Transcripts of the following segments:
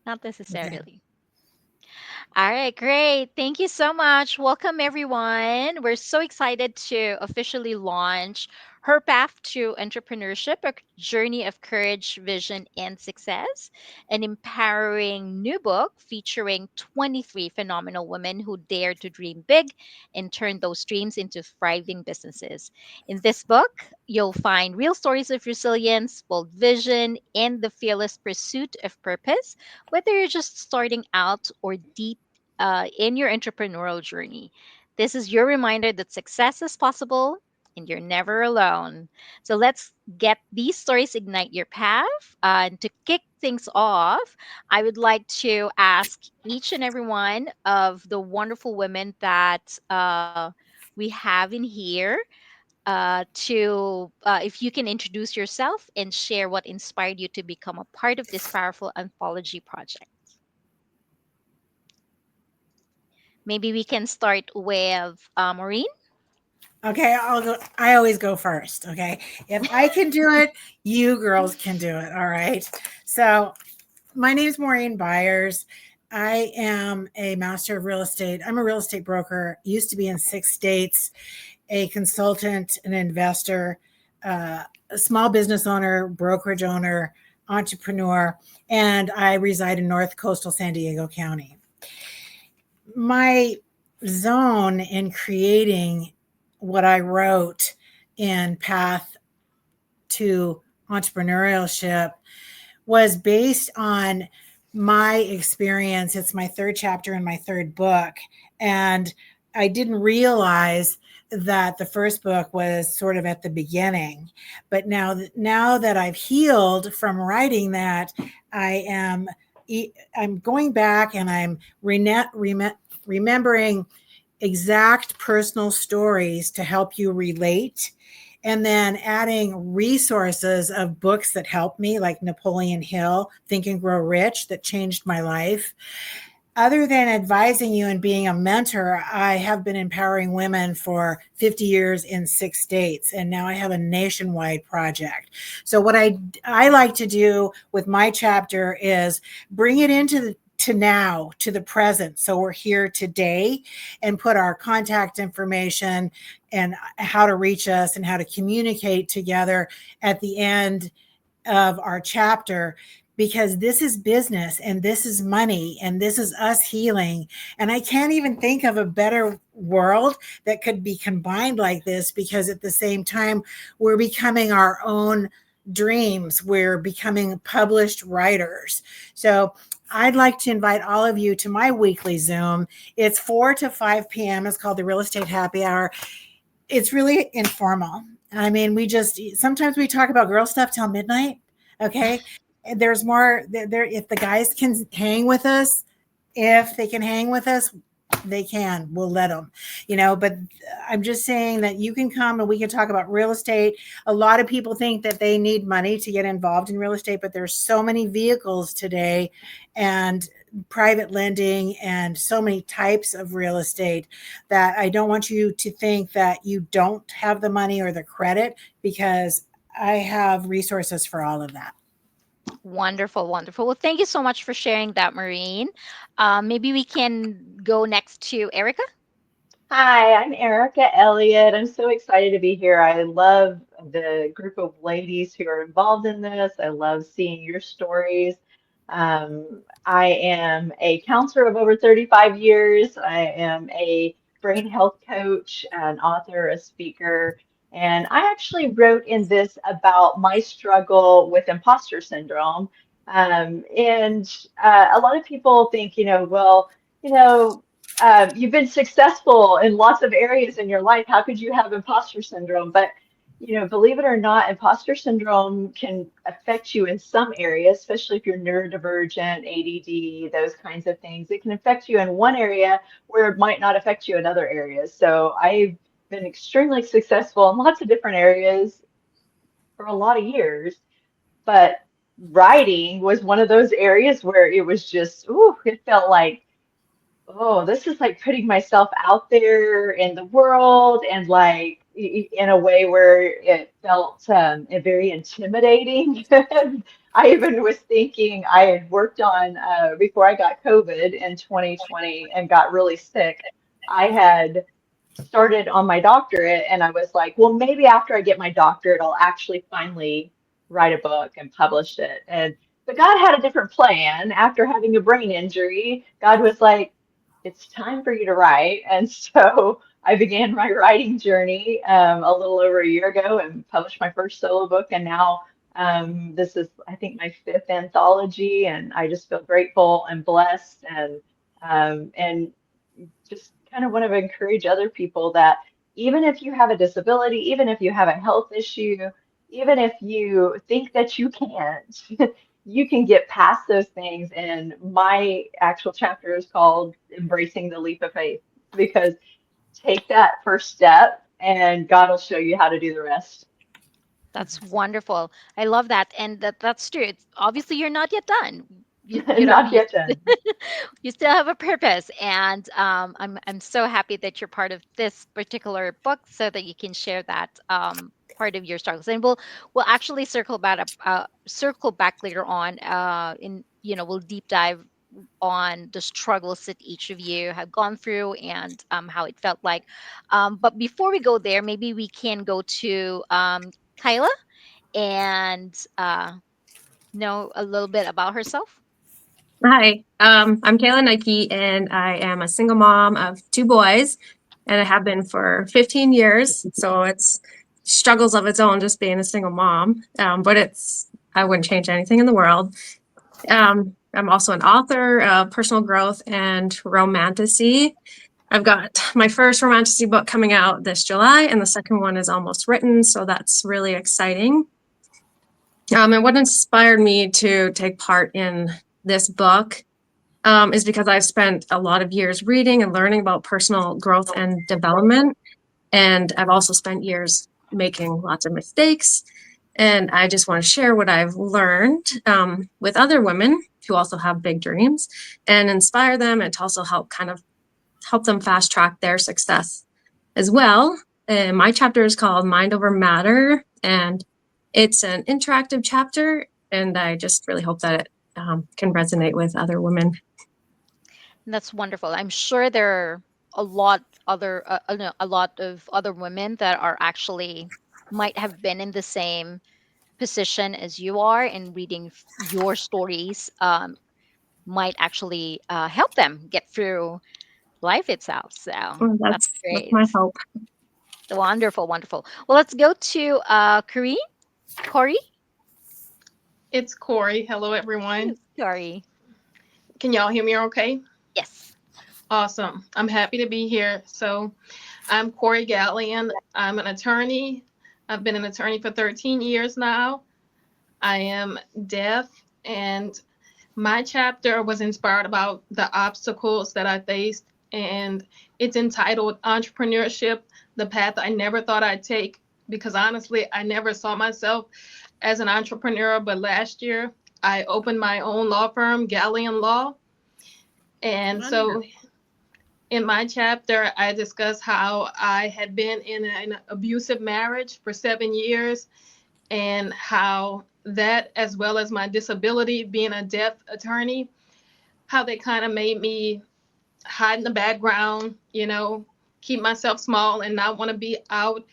Not Okay. necessarily. All right, great. Thank you so much. Welcome, everyone. We're so excited to officially launch Her Path to Entrepreneurship, a journey of courage, vision, and success, an empowering new book featuring 23 phenomenal women who dared to dream big and turn those dreams into thriving businesses. In this book, you'll find real stories of resilience, bold vision, and the fearless pursuit of purpose, whether you're just starting out or deep in your entrepreneurial journey. This is your reminder that success is possible and you're never alone. So let's get these stories ignite your path. And to kick things off, I would like to ask each and every one of the wonderful women that we have in here to if you can introduce yourself and share what inspired you to become a part of this powerful anthology project. Maybe we can start with Maureen. Okay, I'll go. I always go first. Okay. If I can do it, you girls can do it. All right. So, my name is Maureen Byers. I am a master of real estate. I'm a real estate broker, used to be in 6 states, a consultant, an investor, a small business owner, brokerage owner, entrepreneur, and I reside in North Coastal San Diego County. My zone in creating what I wrote in Path to Entrepreneurship was based on my experience. It's my third chapter in my third book. And I didn't realize that the first book was sort of at the beginning. But now that I've healed from writing that, I am I'm going back and I'm remembering exact personal stories to help you relate, and then adding resources of books that helped me, like Napoleon Hill, Think and Grow Rich, that changed my life. Other than advising you and being a mentor, I have been empowering women for 50 years in 6 states, and now I have a nationwide project. So what I like to do with my chapter is bring it into to now, to the present. So we're here today, and put our contact information and how to reach us and how to communicate together at the end of our chapter, because this is business and this is money and this is us healing. And I can't even think of a better world that could be combined like this, because at the same time, we're becoming our own dreams. We're becoming published writers. So I'd like to invite all of you to my weekly Zoom. It's 4 to 5 p.m. It's called the Real Estate Happy Hour. It's really informal. I mean, we just sometimes we talk about girl stuff till midnight. Okay. And there's more there. If the guys can hang with us, if they can hang with us, they can. We'll let them, But I'm just saying that you can come and we can talk about real estate. A lot of people think that they need money to get involved in real estate, but there's so many vehicles today, and private lending, and so many types of real estate, that I don't want you to think that you don't have the money or the credit, because I have resources for all of that. Wonderful, wonderful. Well, thank you so much for sharing that, Maureen. Maybe we can go next to Erica. Hi, I'm Erica Elliott. I'm so excited to be here. I love the group of ladies who are involved in this. I love seeing your stories. I am a counselor of over 35 years. I am a brain health coach, an author, a speaker, and I actually wrote in this about my struggle with imposter syndrome. And a lot of people think, you know, you've been successful in lots of areas in your life. How could you have imposter syndrome? But, believe it or not, imposter syndrome can affect you in some areas, especially if you're neurodivergent, ADD, those kinds of things. It can affect you in one area where it might not affect you in other areas. So I've been extremely successful in lots of different areas for a lot of years, but writing was one of those areas where it was just, ooh, it felt like, oh, this is like putting myself out there in the world, and like in a way where it felt very intimidating. I even was thinking I had worked on, before I got COVID in 2020 and got really sick, I had started on my doctorate and I was like, well, maybe after I get my doctorate, I'll actually finally write a book and publish it. But God had a different plan. After having a brain injury, God was like, it's time for you to write. And so I began my writing journey a little over a year ago and published my first solo book. And now this is, I think, my fifth anthology, and I just feel grateful and blessed and just kind of want to encourage other people that even if you have a disability, even if you have a health issue, even if you think that you can't, you can get past those things. And my actual chapter is called Embracing the Leap of Faith, because take that first step and God will show you how to do the rest. That's wonderful. I love that, and that's true. It's obviously you're not yet done. You know Not yet done. you still have a purpose, and I'm so happy that you're part of this particular book, so that you can share that part of your struggles. And we'll actually circle back later on. In we'll deep dive on the struggles that each of you have gone through, and how it felt like. But before we go there, maybe we can go to Kyla and know a little bit about herself. Hi, I'm Kayla Nike, and I am a single mom of two boys, and I have been for 15 years. So it's struggles of its own just being a single mom, but I wouldn't change anything in the world. I'm also an author of personal growth and romantasy. I've got my first romantasy book coming out this July, and the second one is almost written, so that's really exciting. And what inspired me to take part in this book is because I've spent a lot of years reading and learning about personal growth and development. And I've also spent years making lots of mistakes. And I just want to share what I've learned with other women who also have big dreams and inspire them, and to also help them fast track their success as well. And my chapter is called Mind Over Matter, and it's an interactive chapter. And I just really hope that it can resonate with other women. And that's wonderful. I'm sure there are a lot of other women that are actually might have been in the same position as you are, and reading your stories might actually help them get through life itself. So Well, that's that's great. my hope. Wonderful, wonderful. Well, let's go to Corey. It's Corey. Hello, Yes, everyone. Corey. Can y'all hear me okay? Yes. Awesome. I'm happy to be here. So, I'm Corey Gallion. I'm an attorney. I've been an attorney for 13 years now. I am deaf, and my chapter was inspired about the obstacles that I faced, and it's entitled Entrepreneurship, the Path I Never Thought I'd Take. Because honestly, I never saw myself as an entrepreneur, but last year I opened my own law firm, Galleon Law. And Wonderful. so in my chapter, I discuss how I had been in an abusive marriage for 7 years, and how that, as well as my disability, being a deaf attorney, how they kind of made me hide in the background, keep myself small and not want to be out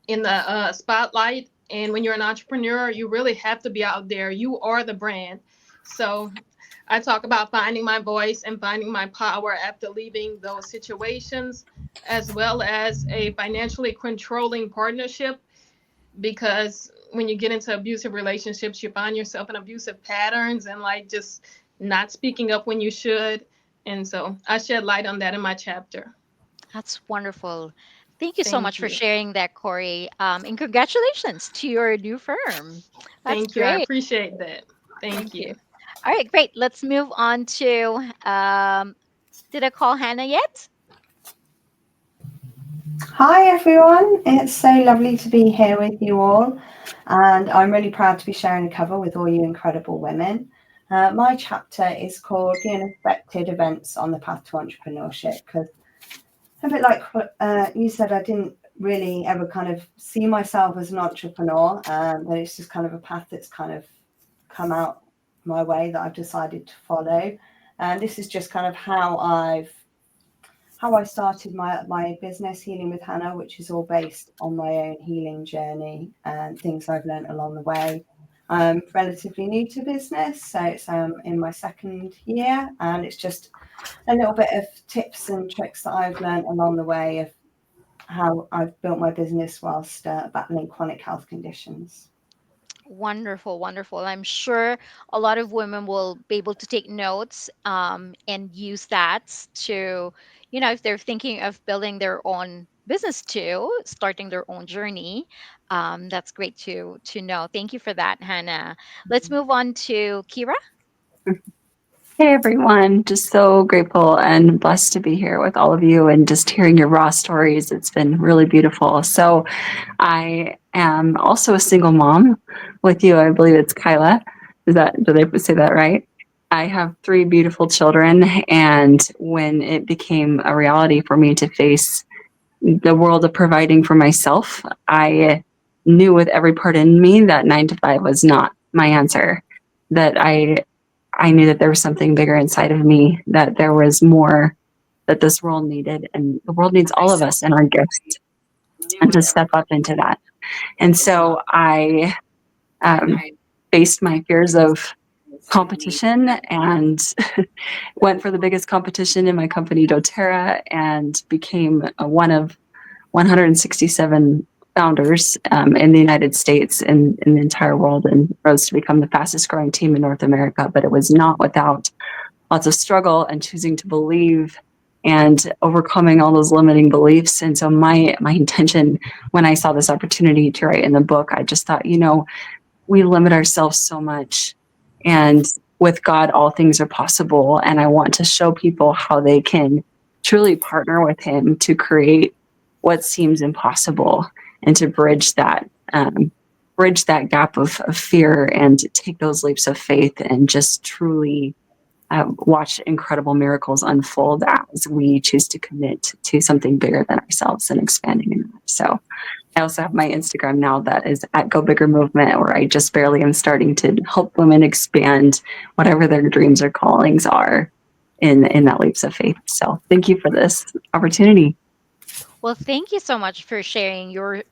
in the spotlight. And when you're an entrepreneur, you really have to be out there. You are the brand. So I talk about finding my voice and finding my power after leaving those situations, as well as a financially controlling partnership. Because when you get into abusive relationships, you find yourself in abusive patterns and like just not speaking up when you should. And so I shed light on that in my chapter. That's wonderful. Thank you so much Thank for you. sharing that, Corey. And congratulations to your new firm. That's Thank you. I great. appreciate that. Thank Thank you. you. All right, great. Let's move on to did I call Hannah yet? Hi everyone, it's so lovely to be here with you all, and I'm really proud to be sharing a cover with all you incredible women. My chapter is called The Unexpected Events on the Path to Entrepreneurship, because a bit like what you said, I didn't really ever kind of see myself as an entrepreneur, but it's just kind of a path that's kind of come out my way that I've decided to follow. And this is just kind of how I started my business, Healing with Hannah, which is all based on my own healing journey and things I've learned along the way. I'm relatively new to business, so it's in my second year, and it's just a little bit of tips and tricks that I've learned along the way of how I've built my business whilst battling chronic health conditions. Wonderful, wonderful. I'm sure a lot of women will be able to take notes and use that to, if they're thinking of building their own business too, starting their own journey. That's great to know. Thank you for that, Hannah. Let's move on to Kira. Hey everyone, just so grateful and blessed to be here with all of you and just hearing your raw stories. It's been really beautiful. So, I am also a single mom with you. I believe it's Kyla. Did I say that right? I have three beautiful children, and when it became a reality for me to face the world of providing for myself, I knew with every part in me that 9 to 5 was not my answer. That I knew that there was something bigger inside of me, that there was more that this world needed, and the world needs all of us and our gifts, and to step up into that. And so I um, faced my fears of competition and went for the biggest competition in my company, doTERRA, and became one of 167 founders in the United States and in the entire world, and rose to become the fastest growing team in North America. But it was not without lots of struggle and choosing to believe and overcoming all those limiting beliefs. And so my intention when I saw this opportunity to write in the book, I just thought, we limit ourselves so much. And with God, all things are possible. And I want to show people how they can truly partner with Him to create what seems impossible and to bridge that gap of fear and take those leaps of faith and just truly watch incredible miracles unfold as we choose to commit to something bigger than ourselves and expanding in that. So I also have my Instagram now that is at Go Bigger Movement, where I just barely am starting to help women expand whatever their dreams or callings are in that leaps of faith. So thank you for this opportunity. Well, thank you so much for sharing your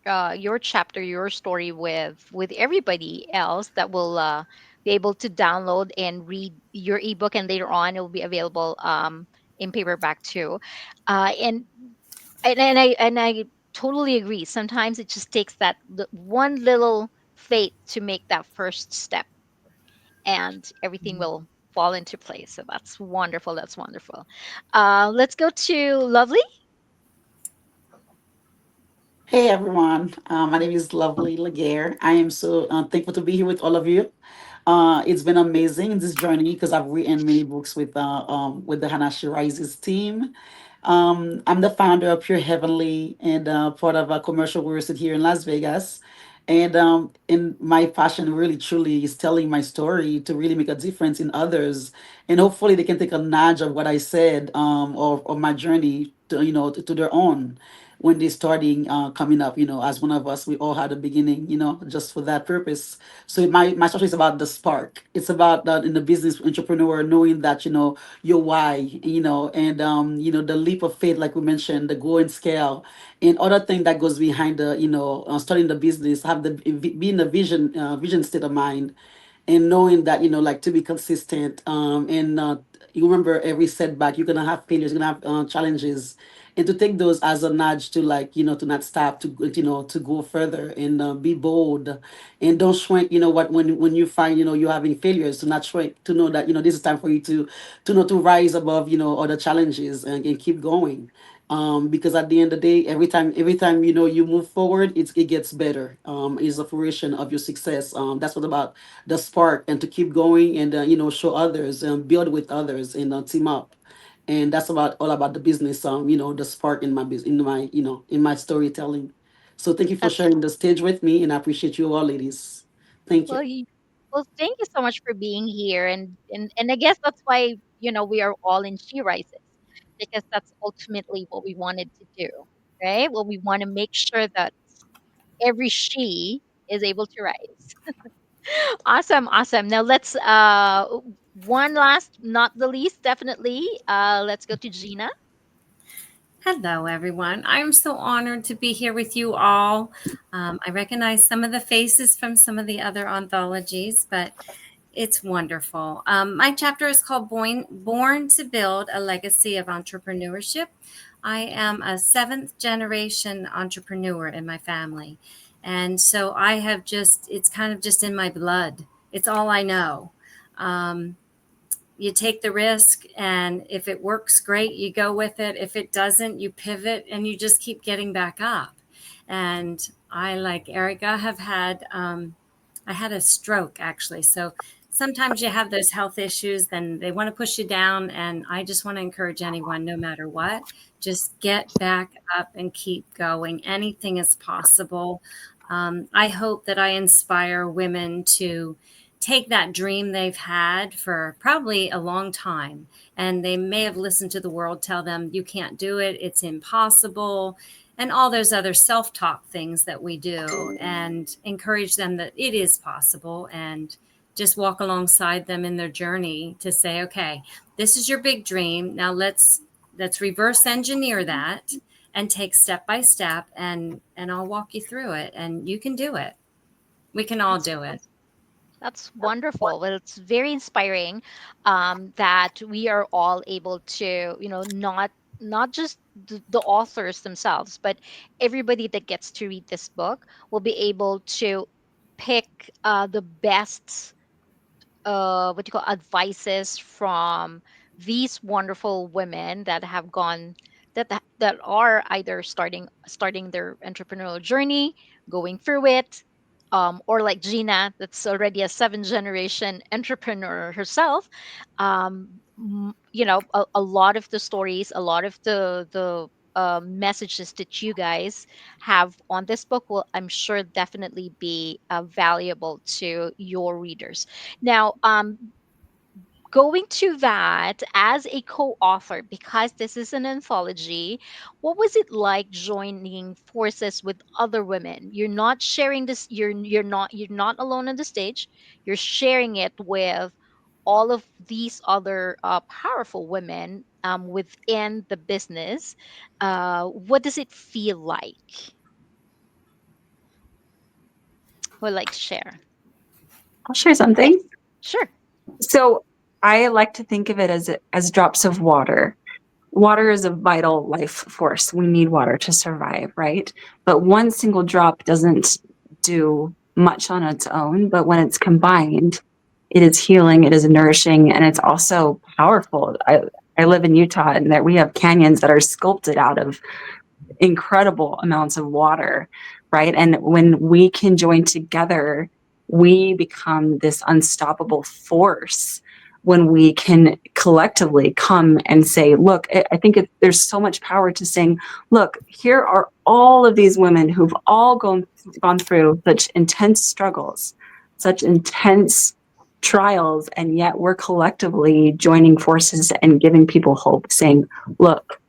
chapter, your story with everybody else that will be able to download and read your ebook, and later on it will be available in paperback too. And I totally agree. Sometimes it just takes that one little faith to make that first step, and everything will fall into place. So that's wonderful. That's wonderful. Let's go to Lovely. Hey everyone, my name is Lovely Laguerre. I am so thankful to be here with all of you. It's been amazing in this journey because I've written many books with the Hanashi Rises team. I'm the founder of Pure Heavenly and part of a commercial real estate here in Las Vegas. And my passion really truly is telling my story to really make a difference in others, and hopefully they can take a nudge of what I said or my journey to to their own when they're starting coming up. As one of us, we all had a beginning, just for that purpose. So my story is about the spark. It's about in the business entrepreneur knowing that your why, and the leap of faith, like we mentioned, the go and scale, and other thing that goes behind the starting the business, have the be in the vision state of mind, and knowing that like to be consistent, and you remember every setback, you're gonna have failures, you're gonna have challenges, and to take those as a nudge to like to not stop, to to go further, and be bold, and don't shrink. What when you find you're having failures, to not shrink, to know that this is time for you to know to rise above other challenges, and keep going. Because at the end of the day, every time you move forward, it gets better. Is a fruition of your success. That's what about the spark, and to keep going, and show others, and build with others, and team up. And that's about all about the business. The spark in my business, in my in my storytelling. So thank you for That's sharing the stage with me, and I appreciate you all, ladies. Thank you. Well, well, thank you so much for being here, and I guess that's why we are all in She Rises, because that's ultimately what we wanted to do, right? Well, we want to make sure that every she is able to rise. Awesome, awesome. Now let's one last, not the least, definitely. Let's go to Gina. Hello, everyone. I'm so honored to be here with you all. I recognize some of the faces from some of the other anthologies, but it's wonderful. My chapter is called Born to Build a Legacy of Entrepreneurship. I am a seventh generation entrepreneur in my family. And so I have just, it's kind of just in my blood. It's all I know. Um, you take the risk, and if it works, great, you go with it. If it doesn't, you pivot and you just keep getting back up. And I, like Erica, have had I had a stroke actually. So sometimes you have those health issues, then they want to push you down. And I just want to encourage anyone, no matter what, just get back up and keep going. Anything is possible. I hope that I inspire women to take that dream they've had for probably a long time. And they may have listened to the world tell them, you can't do it, it's impossible, and all those other self talk things that we do, and encourage them that it is possible, and just walk alongside them in their journey to say, okay, this is your big dream. Now let's reverse engineer that and take step by step, and I'll walk you through it, and you can do it. We can all That's do it. That's wonderful. Well, it's very inspiring that we are all able to, not just the authors themselves, but everybody that gets to read this book will be able to pick the best what you call advices from these wonderful women that have gone that are either starting their entrepreneurial journey, going through it, or like Gina, that's already a seven generation entrepreneur herself. A lot of the stories, a lot of the messages that you guys have on this book will, I'm sure, definitely be valuable to your readers. Now, going to that as a co-author, because this is an anthology, what was it like joining forces with other women? You're not sharing this. You're not alone on the stage. You're sharing it with all of these other powerful women within the business. What does it feel like? Would like to share? I'll share something. Yes, sure. So I like to think of it as drops of water. Water is a vital life force. We need water to survive, right? But one single drop doesn't do much on its own, but when it's combined, it is healing, it is nourishing, and it's also powerful. I live in Utah, and there we have canyons that are sculpted out of incredible amounts of water, right? And when we can join together, we become this unstoppable force when we can collectively come and say, look, I think there's so much power to saying, look, here are all of these women who've all gone through such intense struggles, such intense trials, and yet we're collectively joining forces and giving people hope, saying, look,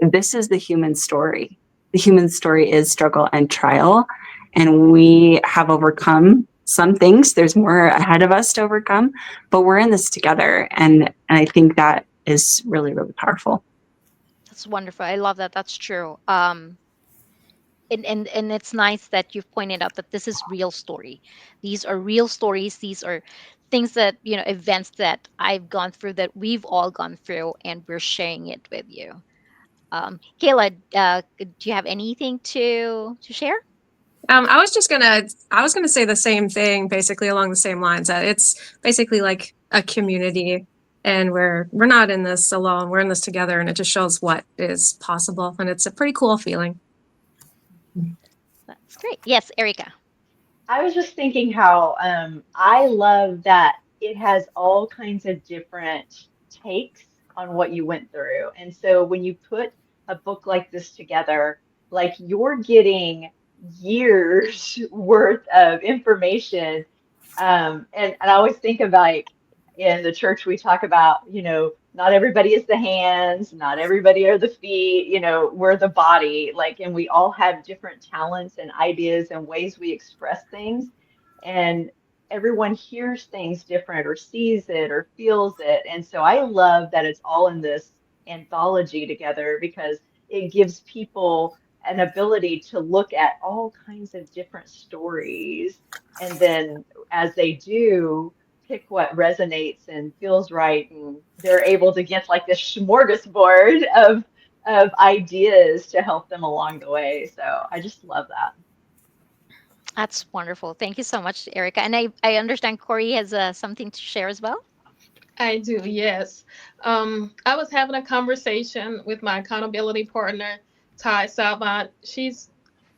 this is the human story. The human story is struggle and trial, and we have overcome some things. There's more ahead of us to overcome, but we're in this together, and I think that is really, really powerful. That's wonderful. I love that. That's true. And it's nice that you've pointed out that this is real story. These are real stories. These are things that, events that I've gone through, that we've all gone through, and we're sharing it with you. Kayla, do you have anything to share? I was gonna say the same thing, basically along the same lines, that it's basically like a community, and we're not in this alone. We're in this together, and it just shows what is possible, and it's a pretty cool feeling. That's great. Yes, Erica. I was just thinking how I love that it has all kinds of different takes on what you went through. And so when you put a book like this together, like you're getting years worth of information. And I always think of like in the church, we talk about, not everybody is the hands, not everybody are the feet, we're the body, like, and we all have different talents and ideas and ways we express things. And everyone hears things different or sees it or feels it. And so I love that it's all in this anthology together because it gives people an ability to look at all kinds of different stories. And then as they do, pick what resonates and feels right. And they're able to get like this smorgasbord of ideas to help them along the way. So I just love that. That's wonderful. Thank you so much, Erica. And I understand Corey has something to share as well. I do, yes. I was having a conversation with my accountability partner, Ty Salvant. She's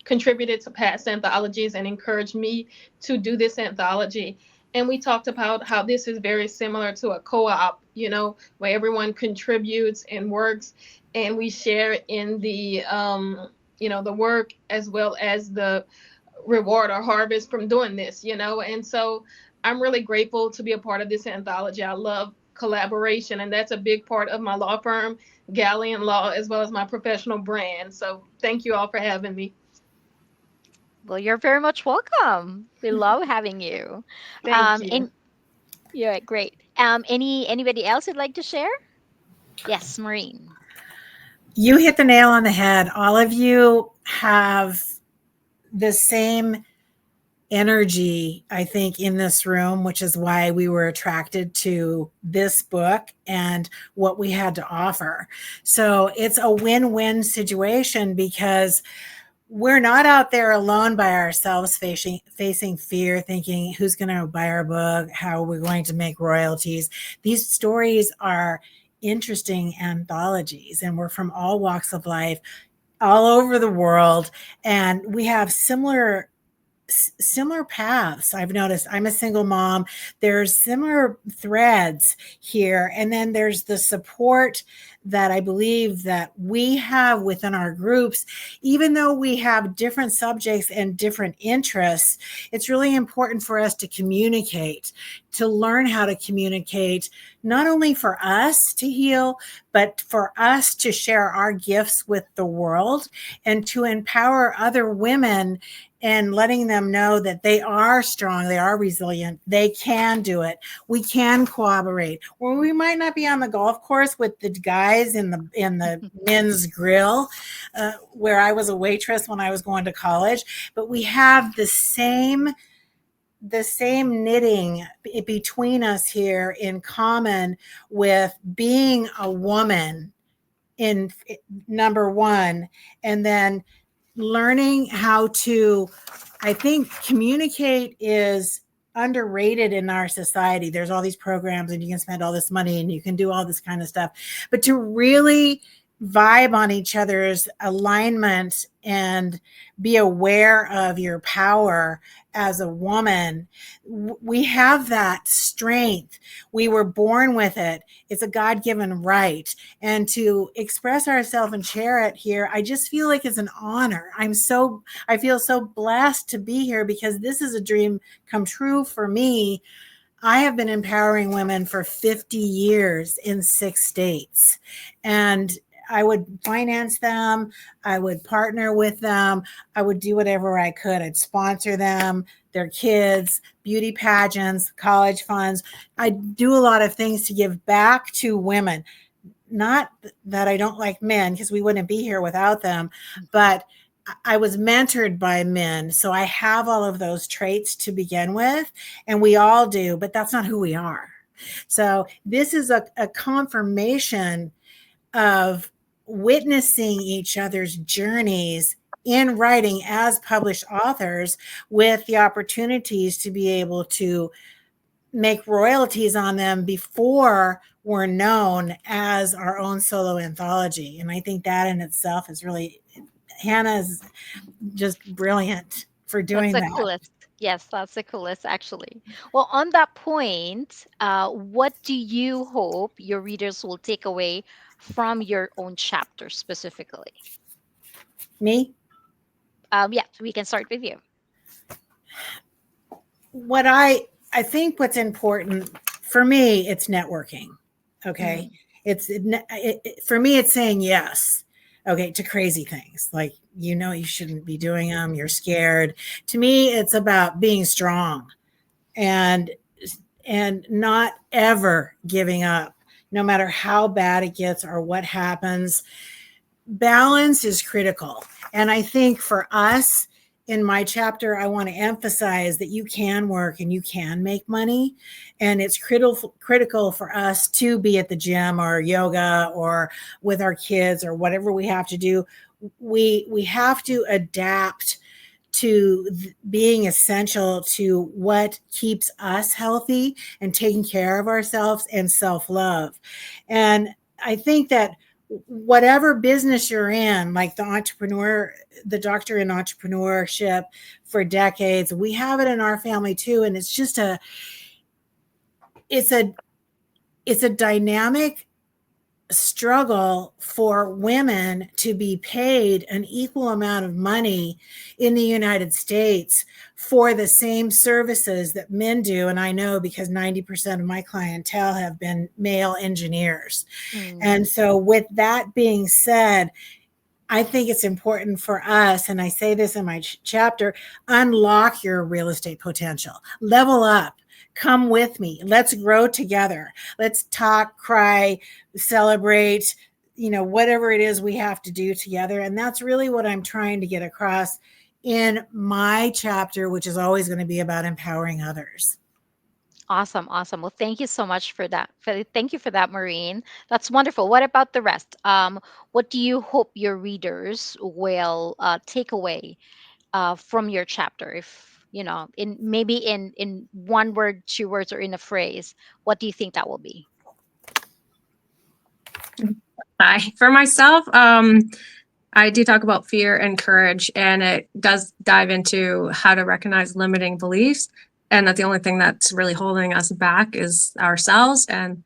contributed to past anthologies and encouraged me to do this anthology. And we talked about how this is very similar to a co-op, where everyone contributes and works, and we share in the work as well as the reward or harvest from doing this. And so I'm really grateful to be a part of this anthology. I love collaboration, and that's a big part of my law firm, Galleon Law, as well as my professional brand. So thank you all for having me. Well, you're very much welcome. We love having you. Thank you. And yeah, great. Anybody else would like to share? Yes, Maureen. You hit the nail on the head. All of you have the same energy, I think, in this room, which is why we were attracted to this book and what we had to offer. So it's a win-win situation because we're not out there alone by ourselves facing fear, thinking who's going to buy our book, how we're going to make royalties. These stories are interesting anthologies, and we're from all walks of life, all over the world, and we have similar paths. I've noticed I'm a single mom. There's similar threads here. And then there's the support that I believe that we have within our groups. Even though we have different subjects and different interests, it's really important for us to communicate, to learn how to communicate, not only for us to heal, but for us to share our gifts with the world and to empower other women and letting them know that they are strong, they are resilient, they can do it. We can cooperate. Or we might not be on the golf course with the guys in the men's grill, where I was a waitress when I was going to college, but we have the same knitting between us here in common with being a woman in number one, and then learning how to, I think communicate is underrated in our society. There's all these programs and you can spend all this money and you can do all this kind of stuff, but to really vibe on each other's alignment and be aware of your power as a woman, we have that strength. We were born with it. It's a God-given right. And to express ourselves and share it here, I just feel like it's an honor. I feel so blessed to be here because this is a dream come true for me. I have been empowering women for 50 years in 6 states. And I would finance them. I would partner with them. I would do whatever I could. I'd sponsor them, their kids, beauty pageants, college funds. I do a lot of things to give back to women. Not that I don't like men, because we wouldn't be here without them, but I was mentored by men. So I have all of those traits to begin with, and we all do, but that's not who we are. So this is a confirmation of witnessing each other's journeys in writing as published authors, with the opportunities to be able to make royalties on them before we're known as our own solo anthology. And I think that in itself is really, Hannah is just brilliant for That's doing the that. coolest. Yes, that's the coolest, actually. Well, on that point, what do you hope your readers will take away from your own chapter specifically? Me? Yeah, we can start with you. What I think what's important for me, it's networking. Okay. For me, it's saying yes. Okay. To crazy things. Like, you shouldn't be doing them. You're scared. To me, it's about being strong and not ever giving up, no matter how bad it gets or what happens. Balance is critical. And I think for us, in my chapter, I want to emphasize that you can work and you can make money. And it's critical for us to be at the gym or yoga or with our kids or whatever we have to do. We have to adapt to being essential to what keeps us healthy and taking care of ourselves and self-love. And I think that whatever business you're in, like the doctor in entrepreneurship for decades, we have it in our family too. And it's just it's a it's a dynamic struggle for women to be paid an equal amount of money in the United States for the same services that men do. And I know because 90% of my clientele have been male engineers. And so, with that being said, I think it's important for us, and I say this in my chapter, unlock your real estate potential, level up, come with me. Let's grow together. Let's talk, cry, celebrate, whatever it is we have to do together. And that's really what I'm trying to get across in my chapter, which is always going to be about empowering others. Awesome, awesome. Well, thank you so much for that. Thank you for that, Maureen. That's wonderful. What about the rest? What do you hope your readers will take away from your chapter? If in maybe in one word, two words, or in a phrase, what do you think that will be? Hi. For myself, I do talk about fear and courage, and it does dive into how to recognize limiting beliefs, and that the only thing that's really holding us back is ourselves and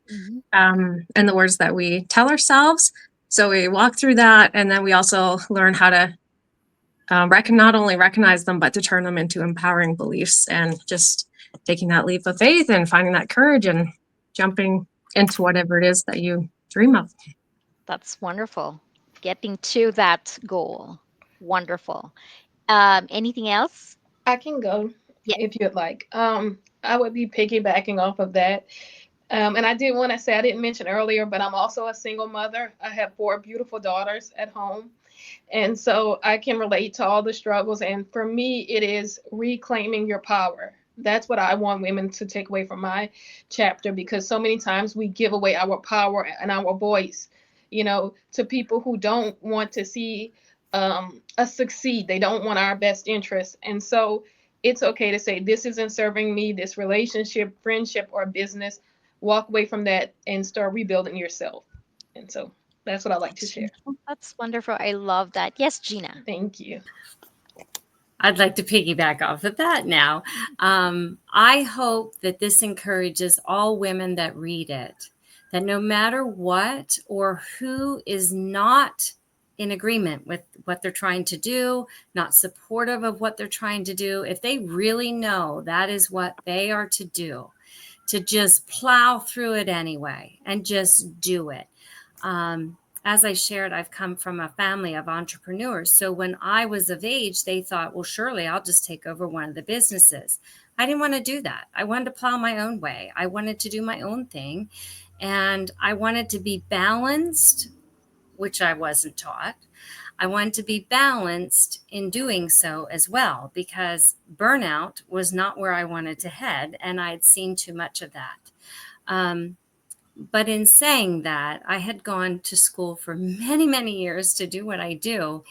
the words that we tell ourselves. So we walk through that, and then we also learn how to not only recognize them, but to turn them into empowering beliefs, and just taking that leap of faith and finding that courage and jumping into whatever it is that you dream of. That's wonderful. Getting to that goal. Wonderful. Anything else? I can go Yeah. if you'd like. I would be piggybacking off of that. And I did want to say, I didn't mention earlier, but I'm also a single mother. I have four beautiful daughters at home. And so I can relate to all the struggles. And for me, it is reclaiming your power. That's what I want women to take away from my chapter, because so many times we give away our power and our voice, to people who don't want to see us succeed. They don't want our best interests. And so it's okay to say, this isn't serving me, this relationship, friendship, or business. Walk away from that and start rebuilding yourself. And so that's what I like to share. That's wonderful. I love that. Yes, Gina. Thank you. I'd like to piggyback off of that now. I hope that this encourages all women that read it, that no matter what or who is not in agreement with what they're trying to do, not supportive of what they're trying to do, if they really know that is what they are to do, to just plow through it anyway and just do it. As I shared, I've come from a family of entrepreneurs. So when I was of age, they thought, well, surely I'll just take over one of the businesses. I didn't want to do that. I wanted to plow my own way. I wanted to do my own thing. And I wanted to be balanced, which I wasn't taught. I wanted to be balanced in doing so as well, because burnout was not where I wanted to head. And I'd seen too much of that. But in saying that, I had gone to school for many, many years to do what I do.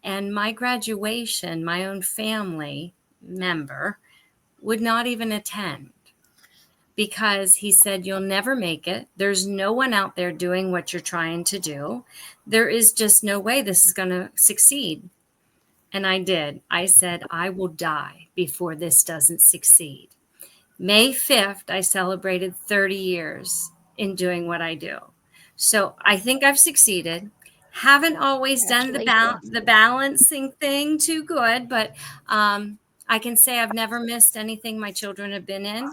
And my graduation, my own family member would not even attend, because he said, you'll never make it. There's no one out there doing what you're trying to do. There is just no way this is going to succeed. And I did. I said, I will die before this doesn't succeed. May 5th, I celebrated 30 years in doing what I do. So I think I've succeeded. Haven't always done Congratulations. the balancing thing too good, but I can say I've never missed anything my children have been in.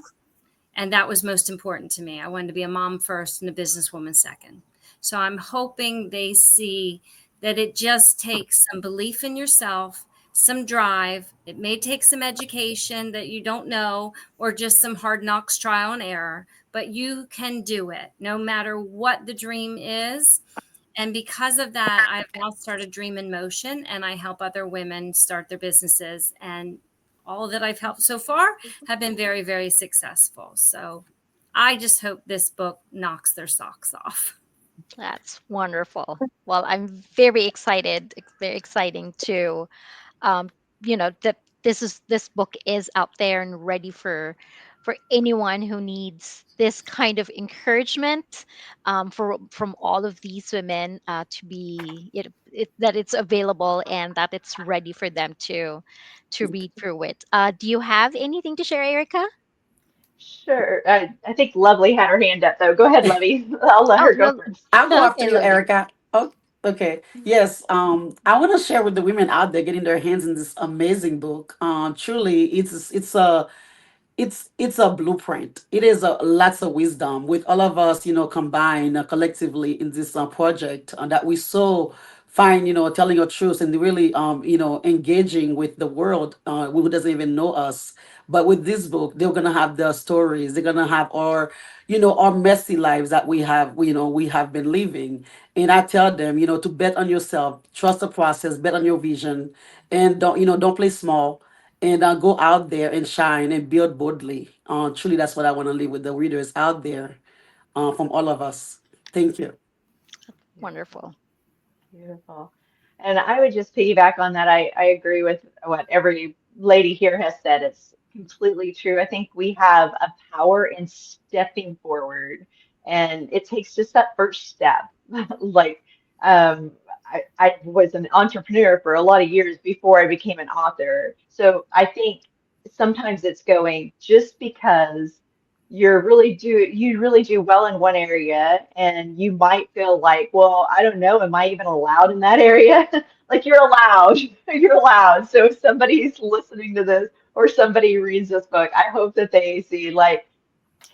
And that was most important to me. I wanted to be a mom first and a businesswoman second. So I'm hoping they see that it just takes some belief in yourself, some drive. It may take some education that you don't know, or just some hard knocks, trial and error, but you can do it no matter what the dream is. And because of that, I've now started Dream in Motion, and I help other women start their businesses. And all that I've helped so far have been very, very successful. So I just hope this book knocks their socks off. That's wonderful. Well, I'm very excited. It's very exciting to, um, that this book is out there and ready for anyone who needs this kind of encouragement, from all of these women, to be that it's available and that it's ready for them to read through it. Do you have anything to share, Erica? Sure. I think Lovely had her hand up, though. Go ahead, Lovey. I'll let Oh, her go first. I'll go after okay, you, lovely. Erica. Oh, okay. Yes. I want to share with the women out there getting their hands in this amazing book. Truly, it's a blueprint. It is a lots of wisdom with all of us, combined collectively in this project, that we so find, telling our truth and really, engaging with the world, who doesn't even know us. But with this book, they're gonna have their stories. They're gonna have our, our messy lives that we have been living. And I tell them, to bet on yourself, trust the process, bet on your vision, and don't play small, and go out there and shine and build boldly. Truly, that's what I want to leave with the readers out there, from all of us. Thank you. Beautiful. Wonderful. Beautiful. And I would just piggyback on that. I agree with what every lady here has said. It's completely true. I think we have a power in stepping forward, and it takes just that first step. Like, I was an entrepreneur for a lot of years before I became an author. So I think sometimes it's going just because you really do well in one area, and you might feel like, well, I don't know, am I even allowed in that area? Like, you're allowed. You're allowed. So if somebody's listening to this or somebody reads this book, I hope that they see, like,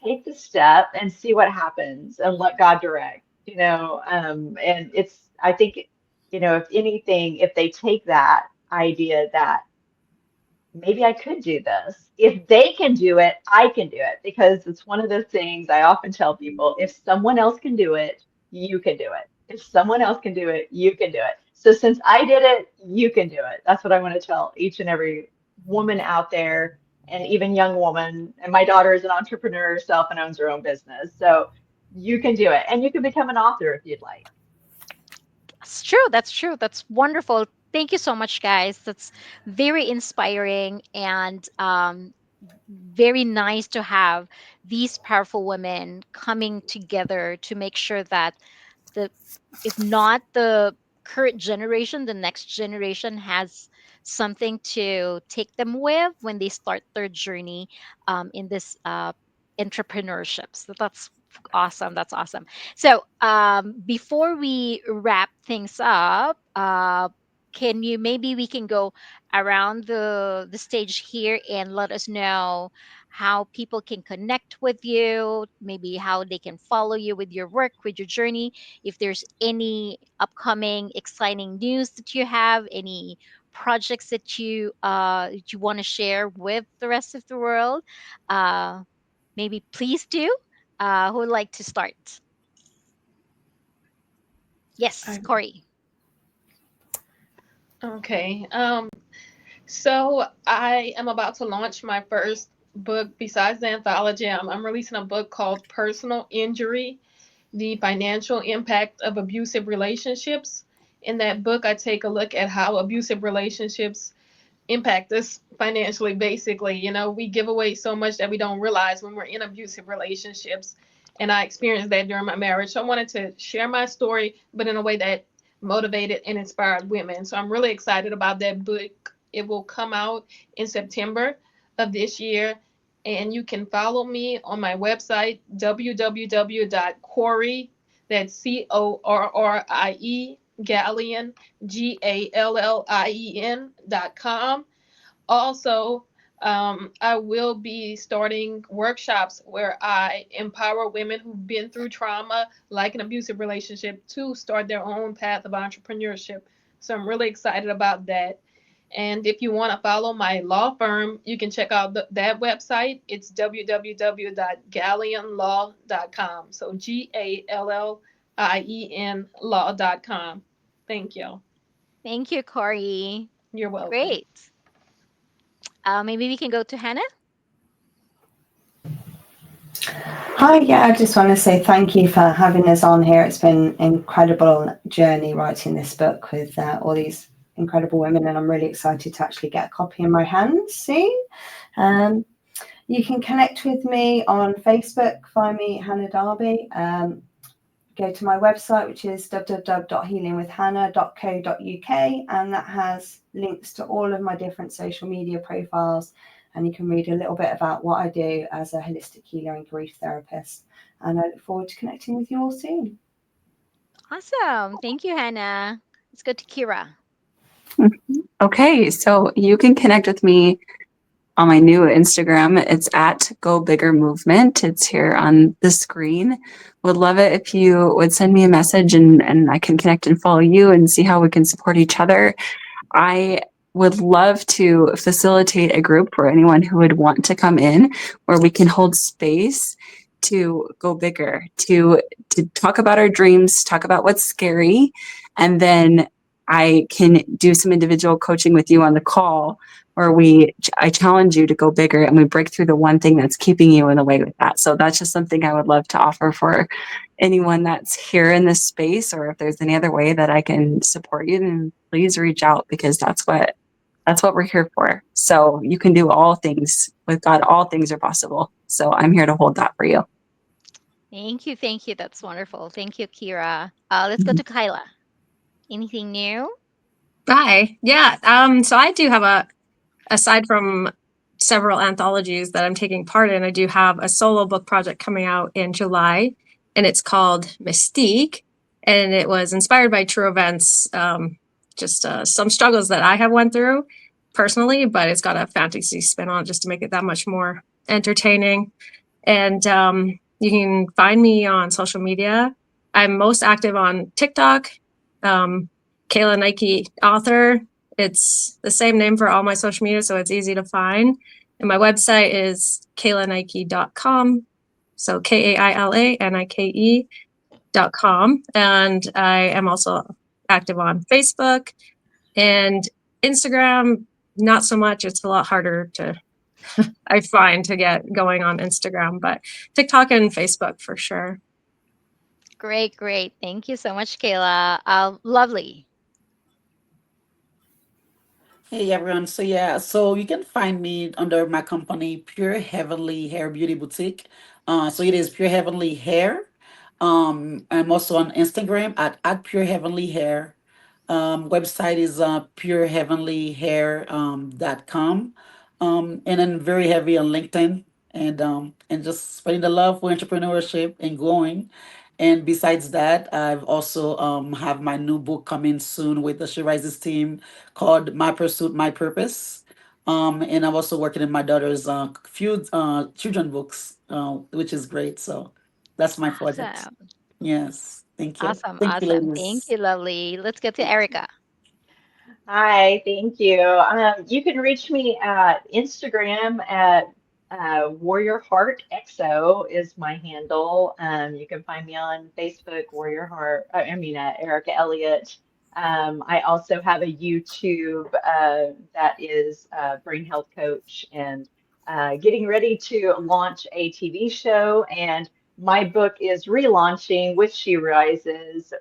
take the step and see what happens and let God direct, and I think, if anything, if they take that idea that maybe I could do this. If they can do it, I can do it. Because it's one of the things I often tell people, if someone else can do it, you can do it. If someone else can do it, you can do it. So since I did it, you can do it. That's what I want to tell each and every woman out there, and even young woman. And my daughter is an entrepreneur herself and owns her own business. So you can do it. And you can become an author if you'd like. That's true. That's true. That's wonderful. Thank you so much, guys. That's very inspiring and, very nice to have these powerful women coming together to make sure that the if not the current generation, the next generation has something to take them with when they start their journey, in this, entrepreneurship. So that's awesome. That's awesome. So, before we wrap things up, can you maybe we can go around the stage here and let us know how people can connect with you, maybe how they can follow you with your work, with your journey, if there's any upcoming exciting news that you have, any projects that you want to share with the rest of the world, uh, maybe please do. Who would like to start? Yes, I'm Corey. Okay. So I am about to launch my first book besides the anthology. I'm releasing a book called Personal Injury: The Financial Impact of Abusive Relationships. In that book, I take a look at how abusive relationships impact us financially. Basically, we give away so much that we don't realize when we're in abusive relationships, and I experienced that during my marriage. So I wanted to share my story, but in a way that motivated and inspired women. So I'm really excited about that book. It will come out in September of this year, and you can follow me on my website, www.corrie, that's CORRIE, Gallion, GALLIEN.com. Also, I will be starting workshops where I empower women who've been through trauma, like an abusive relationship, to start their own path of entrepreneurship. So I'm really excited about that. And if you want to follow my law firm, you can check out that website. It's www.gallionlaw.com. So GALLIEN law.com. Thank you. Thank you, Corey. You're welcome. Great. Maybe we can go to Hannah. Hi, yeah, I just want to say thank you for having us on here. It's been an incredible journey writing this book with all these incredible women, and I'm really excited to actually get a copy in my hands soon. You can connect with me on Facebook, find me Hannah Darby. Go to my website, which is www.healingwithhannah.co.uk, and that has links to all of my different social media profiles, and you can read a little bit about what I do as a holistic healer and grief therapist. And I look forward to connecting with you all soon. Awesome. Thank you, Hannah. Let's go to Kira. Okay, so you can connect with me on my new Instagram. It's at Go Bigger Movement. It's here on the screen. Would love it if you would send me a message and I can connect and follow you and see how we can support each other. I would love to facilitate a group for anyone who would want to come in where we can hold space to go bigger, to talk about our dreams, talk about what's scary, and then I can do some individual coaching with you on the call where I challenge you to go bigger and we break through the one thing that's keeping you in the way with that. So that's just something I would love to offer for anyone that's here in this space, or if there's any other way that I can support you, then please reach out, because that's what we're here for. So you can do all things with God. All things are possible. So I'm here to hold that for you. Thank you. Thank you. That's wonderful. Thank you, Kira. Let's go to Kyla. Anything new? Hi. Yeah. So I do have aside from several anthologies that I'm taking part in, I do have a solo book project coming out in July, and it's called Mystique. And it was inspired by true events, just some struggles that I have went through personally, but it's got a fantasy spin on it just to make it that much more entertaining. And you can find me on social media. I'm most active on TikTok. Kayla Nike author. It's the same name for all my social media, so it's easy to find. And my website is kaylanike.com. So KAILANIKE.com. And I am also active on Facebook and Instagram. Not so much. It's a lot harder I find, to get going on Instagram, but TikTok and Facebook for sure. Great, great. Thank you so much, Kayla. Lovely. Hey everyone. So yeah, so you can find me under my company, Pure Heavenly Hair Beauty Boutique. So it is Pure Heavenly Hair. I'm also on Instagram at Pure Heavenly Hair. Website is pureheavenlyhair.com. And then very heavy on LinkedIn, and just spreading the love for entrepreneurship and growing. And besides that, I've also have my new book coming soon with the She Rises team called My Pursuit, My Purpose. And I'm also working in my daughter's few children books, which is great. So that's my project. Awesome. Yes. Thank you. Awesome. Thank you, Awesome. Thank ladies. you, lovely. Let's go to Erica. Hi, thank you. You can reach me at Instagram at Warrior Heart XO is my handle. You can find me on Facebook, Warrior Heart. Erica Elliott. I also have a YouTube that is Brain Health Coach, and getting ready to launch a TV show. And my book is relaunching with She Rises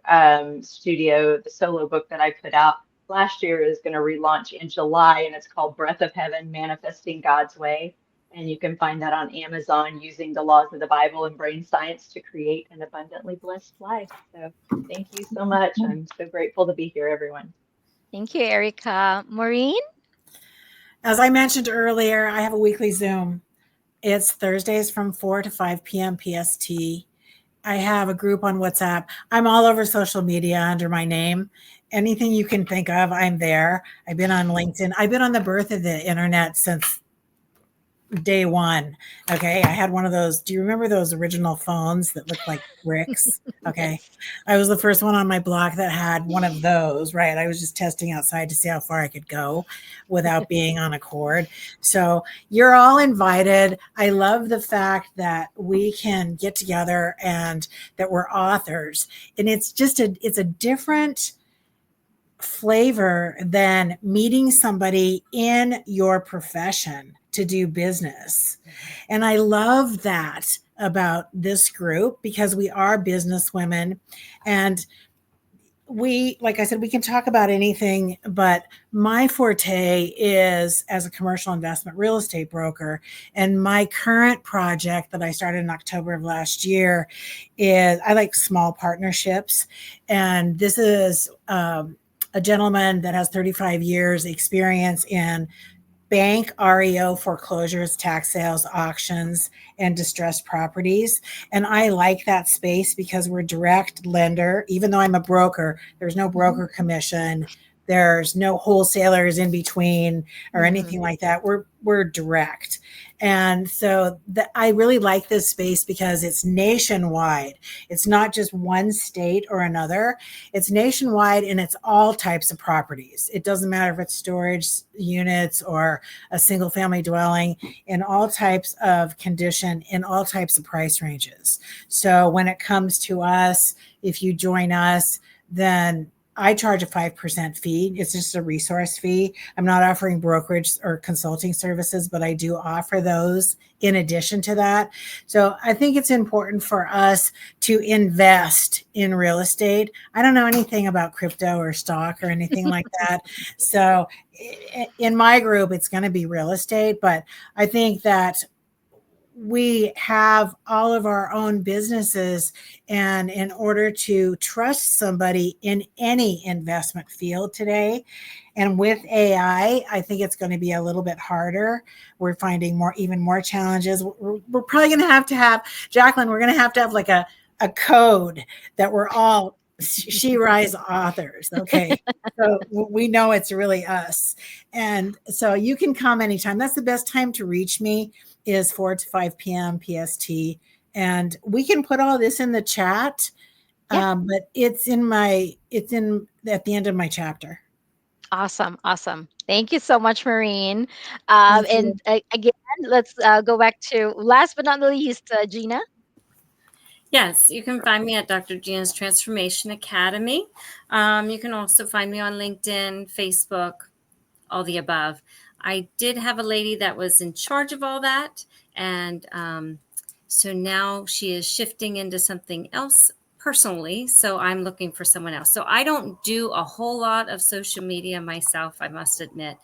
Studio, the solo book that I put out last year is going to relaunch in July, and it's called Breath of Heaven, Manifesting God's Way. And you can find that on Amazon, using the laws of the Bible and brain science to create an abundantly blessed life. So thank you so much. I'm so grateful to be here, everyone. Thank you, Erica. Maureen? As I mentioned earlier, I have a weekly Zoom. It's Thursdays from 4 to 5 p.m. PST. I have a group on WhatsApp. I'm all over social media under my name. Anything you can think of, I'm there. I've been on LinkedIn. I've been on the birth of the internet since day one. Okay. I had one of those. Do you remember those original phones that looked like bricks? Okay. Yes. I was the first one on my block that had one of those, right? I was just testing outside to see how far I could go without being on a cord. So you're all invited. I love the fact that we can get together and that we're authors. And it's a different flavor than meeting somebody in your profession to do business. And I love that about this group because we are business women and we, like I said, we can talk about anything, but my forte is as a commercial investment real estate broker. And my current project that I started in October of last year is I like small partnerships. And this is a gentleman that has 35 years experience in bank REO foreclosures, tax sales, auctions, and distressed properties. And I like that space because we're direct lender. Even though I'm a broker, there's no broker commission. There's no wholesalers in between or Mhm. anything like that. We're direct. And so I really like this space because it's nationwide. It's not just one state or another. It's nationwide and it's all types of properties. It doesn't matter if it's storage units or a single family dwelling in all types of condition, in all types of price ranges. So when it comes to us, if you join us, then I charge a 5% fee. It's just a resource fee. I'm not offering brokerage or consulting services, but I do offer those in addition to that. So I think it's important for us to invest in real estate. I don't know anything about crypto or stock or anything like that. So in my group, it's going to be real estate, but I think that we have all of our own businesses. And in order to trust somebody in any investment field today, and with AI, I think it's going to be a little bit harder. We're finding even more challenges. We're probably going to have, Jacqueline, we're going to have like a code that we're all She Rise authors. Okay. So we know it's really us. And so you can come anytime. That's the best time to reach me is 4 to 5 p.m. PST. And we can put all this in the chat. Yeah. But it's in at the end of my chapter. Awesome. Awesome. Thank you so much, Maureen. Thank you. And again, let's go back to last but not the least, Gina. Yes, you can find me at Dr. Gina's Transformation Academy. You can also find me on LinkedIn, Facebook, all the above. I did have a lady that was in charge of all that. And so now she is shifting into something else personally. So I'm looking for someone else. So I don't do a whole lot of social media myself, I must admit.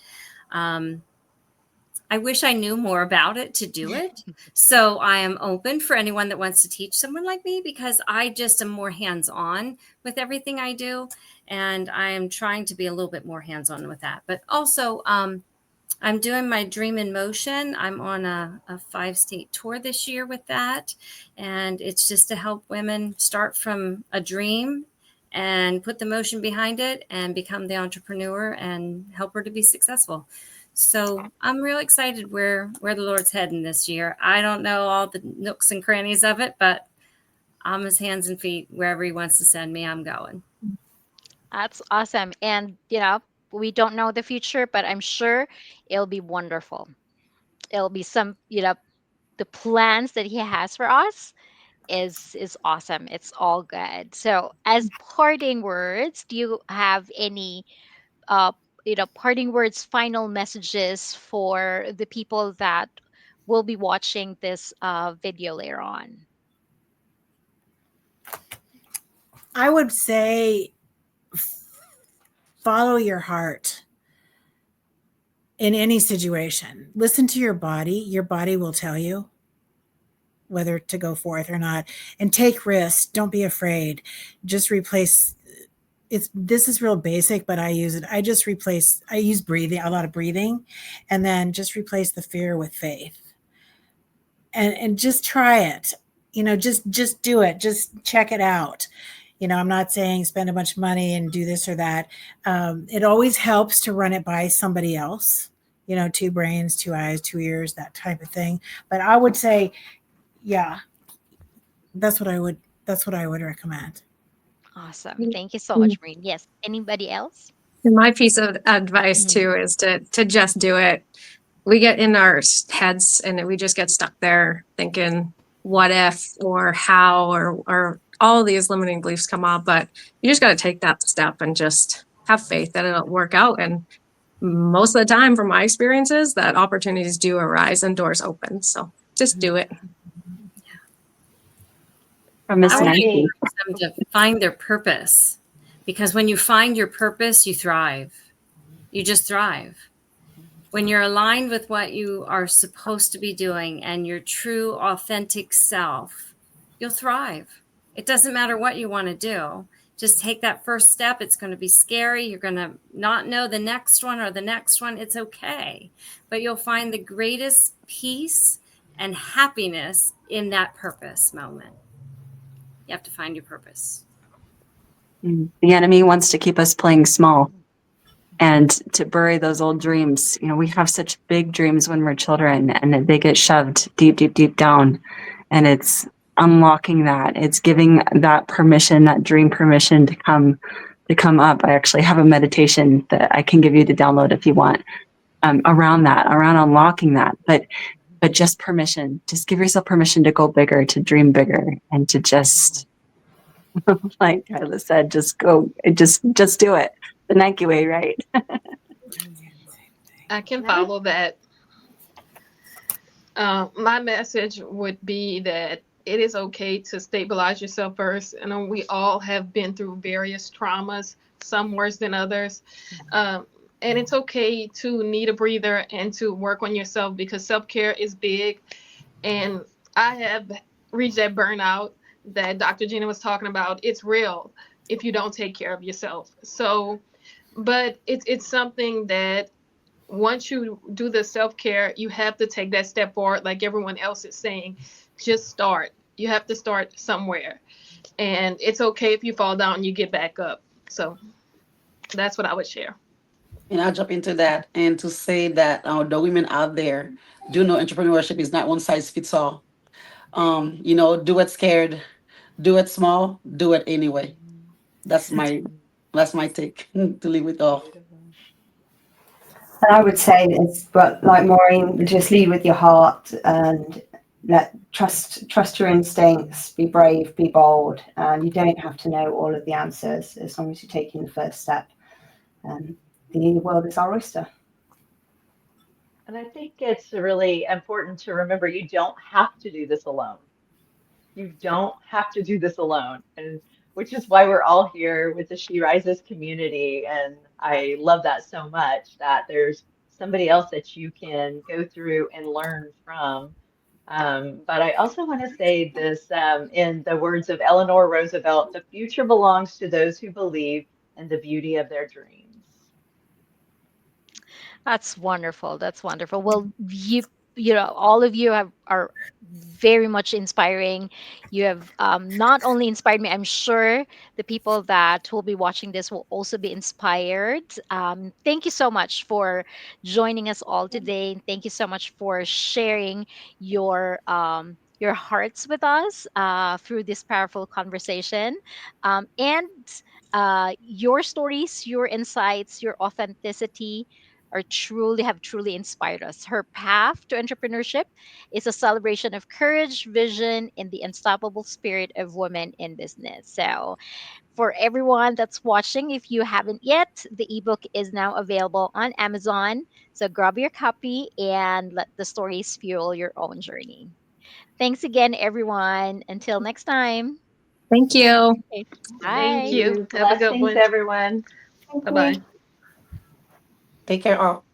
I wish I knew more about it to do it. So I am open for anyone that wants to teach someone like me because I just am more hands-on with everything I do. And I am trying to be a little bit more hands-on with that. But also, I'm doing my Dream in Motion. I'm on a 5-state tour this year with that. And it's just to help women start from a dream and put the motion behind it and become the entrepreneur and help her to be successful. So I'm real excited where the Lord's heading this year. I don't know all the nooks and crannies of it, but I'm his hands and feet. Wherever he wants to send me, I'm going. That's awesome. And, we don't know the future, but I'm sure it'll be wonderful. It'll be the plans that he has for us is awesome. It's all good. So, as parting words, do you have any uh parting words, final messages for the people that will be watching this video later on? I would say follow your heart in any situation. Listen to your body. Your body will tell you whether to go forth or not. And take risks. Don't be afraid. Just replace this is real basic, but I use it. I use breathing, a lot of breathing, and then just replace the fear with faith. And just try it. Just do it. Just check it out. I'm not saying spend a bunch of money and do this or that. It always helps to run it by somebody else two brains, two eyes, two ears, that type of thing. But I would say, yeah, that's what I would recommend. Awesome. Thank you so much, Maureen. Yes. Anybody else? And my piece of advice Mhm. too is to just do it. We get in our heads and we just get stuck there thinking what if or how or all these limiting beliefs come up, but you just got to take that step and just have faith that it'll work out. And most of the time, from my experiences, that opportunities do arise and doors open. So just do it. From Miss I I would think Nancy. encourage them to find their purpose, because when you find your purpose, you thrive. You just thrive. When you're aligned with what you are supposed to be doing and your true, authentic self, you'll thrive. It doesn't matter what you want to do. Just take that first step. It's going to be scary. You're going to not know the next one or the next one. It's okay. But you'll find the greatest peace and happiness in that purpose moment. You have to find your purpose. The enemy wants to keep us playing small and to bury those old dreams. We have such big dreams when we're children, and they get shoved deep, deep, deep down. And it's unlocking that. It's giving that permission, that dream permission to come up. I actually have a meditation that I can give you to download if you want, around unlocking that. But just permission. Just give yourself permission to go bigger, to dream bigger, and to just, like Kyla said, just go, just do it. The Nike way, right? I can and I would follow that. My message would be that it is okay to stabilize yourself first. And we all have been through various traumas, some worse than others. And it's okay to need a breather and to work on yourself, because self care is big. And I have reached that burnout that Dr. Gina was talking about. It's real if you don't take care of yourself. So, but it's something that once you do the self care, you have to take that step forward, like everyone else is saying. Just start. You have to start somewhere. And it's okay if you fall down and you get back up. So that's what I would share. And I'll jump into that and to say that the women out there do know entrepreneurship is not one size fits all. Do it scared, do it small, do it anyway. That's my that's my take to leave with all. And I would say it's, but like Maureen, just lead with your heart and trust your instincts. Be brave, be bold, and you don't have to know all of the answers as long as you're taking the first step. And the world is our oyster. and I think it's really important to remember you don't have to do this alone. You don't have to do this alone. And which is why we're all here with the She Rises community. And I love that so much that there's somebody else that you can go through and learn from. But I also want to say this in the words of Eleanor Roosevelt: the future belongs to those who believe in the beauty of their dreams. That's wonderful. That's wonderful. Well, all of you are very much inspiring. You have not only inspired me, I'm sure the people that will be watching this will also be inspired. Thank you so much for joining us all today. Thank you so much for sharing your hearts with us through this powerful conversation. And your stories, your insights, your authenticity have truly inspired us. Her path to entrepreneurship is a celebration of courage, vision, and the unstoppable spirit of women in business. So, for everyone that's watching, if you haven't yet, the ebook is now available on Amazon. So, grab your copy and let the stories fuel your own journey. Thanks again, everyone. Until next time. Thank you. Okay, Thank Thank bye. you. you. Have a good Blessings, one. everyone. Thank Bye you. bye. Take care all.